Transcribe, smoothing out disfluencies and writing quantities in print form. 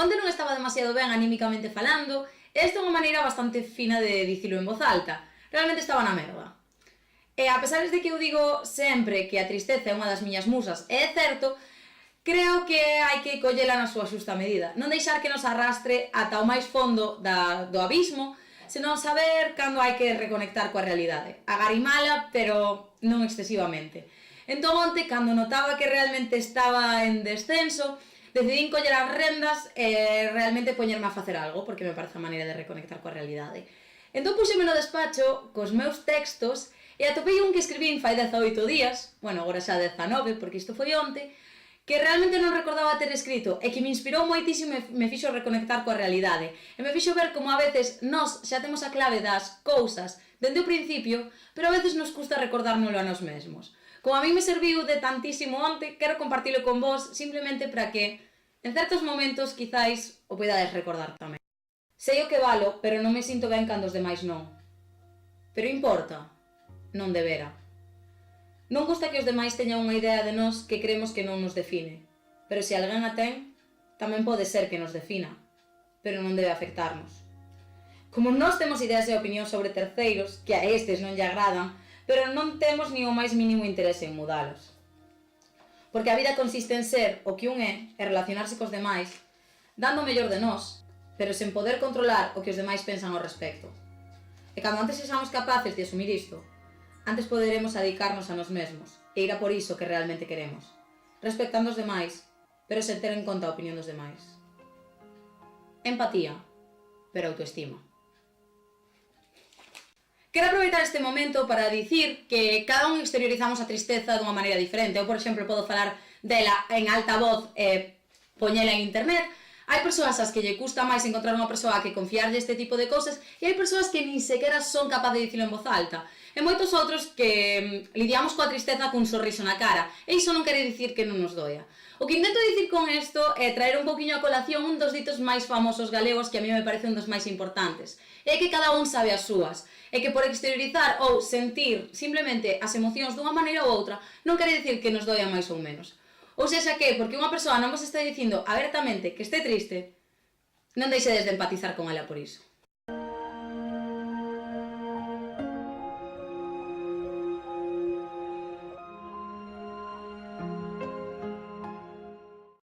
onde non estaba demasiado ben anímicamente falando, e esta é unha maneira bastante fina de dicilo en voz alta. Realmente estaba na merda. E a pesar de que eu digo sempre que a tristeza é unha das miñas musas, e é certo, creo que hai que collela na súa xusta medida. Non deixar que nos arrastre ata o máis fondo do abismo, senón saber cando hai que reconectar coa realidade. Agarimala, pero non excesivamente. Entón, onte, cando notaba que realmente estaba en descenso, decidín coller as rendas e realmente poñerme a facer algo, porque me parece a maneira de reconectar coa realidade. Entón puxeme no despacho cos meus textos e atopei un que escribín fai 18 días, bueno, agora xa 19, porque isto foi onte, que realmente non recordaba ter escrito e que me inspirou moitísimo e me fixo reconectar coa realidade. E me fixo ver como a veces nós xa temos a clave das cousas dende o principio, pero a veces nos custa recordárnoslo a nós mesmos. Como a mí me serviu de tantísimo onte, quero compartilo con vos simplemente para que en certos momentos quizáis o podades recordar tamén. Sei o que valo, pero non me sinto ben cando os demais non. Pero importa? Non debera. Non gusta que os demais teñan unha idea de nós que creemos que non nos define, pero se alguén a ten, tamén pode ser que nos defina, pero non debe afectarnos. Como nós temos ideas e opinións sobre terceiros que a estes non lle agradan, pero non temos ni o máis mínimo interese en mudalos. Porque a vida consiste en ser o que un é e relacionarse cos demais, dando o mellor de nós, pero sen poder controlar o que os demais pensan ao respecto. E cando antes sexamos capaces de asumir isto, antes poderemos dedicarnos a nós mesmos e ir a por iso que realmente queremos, respectando os demais, pero sen ter en conta a opinión dos demais. Empatía, pero autoestima. Quero aproveitar este momento para dicir que cada un exteriorizamos a tristeza dunha maneira diferente. Eu, por exemplo, podo falar dela en alta voz e poñela en internet. Hai persoas ás que lle custa máis encontrar unha persoa que confiarlle este tipo de cousas e hai persoas que nin sequera son capaz de dicilo en voz alta. E moitos outros que lidiamos coa tristeza cun sorriso na cara. E iso non quere dicir que non nos doia. O que intento dicir con isto é traer un poquinho a colación un dos ditos máis famosos galegos que a mí me parece un dos máis importantes. É que cada un sabe as súas. É que por exteriorizar ou sentir simplemente as emocións dunha maneira ou outra non quere dicir que nos doia máis ou menos. Ou sexa que, porque unha persoa non vos está dicindo abertamente que este triste, non deixedes de empatizar con ela por iso.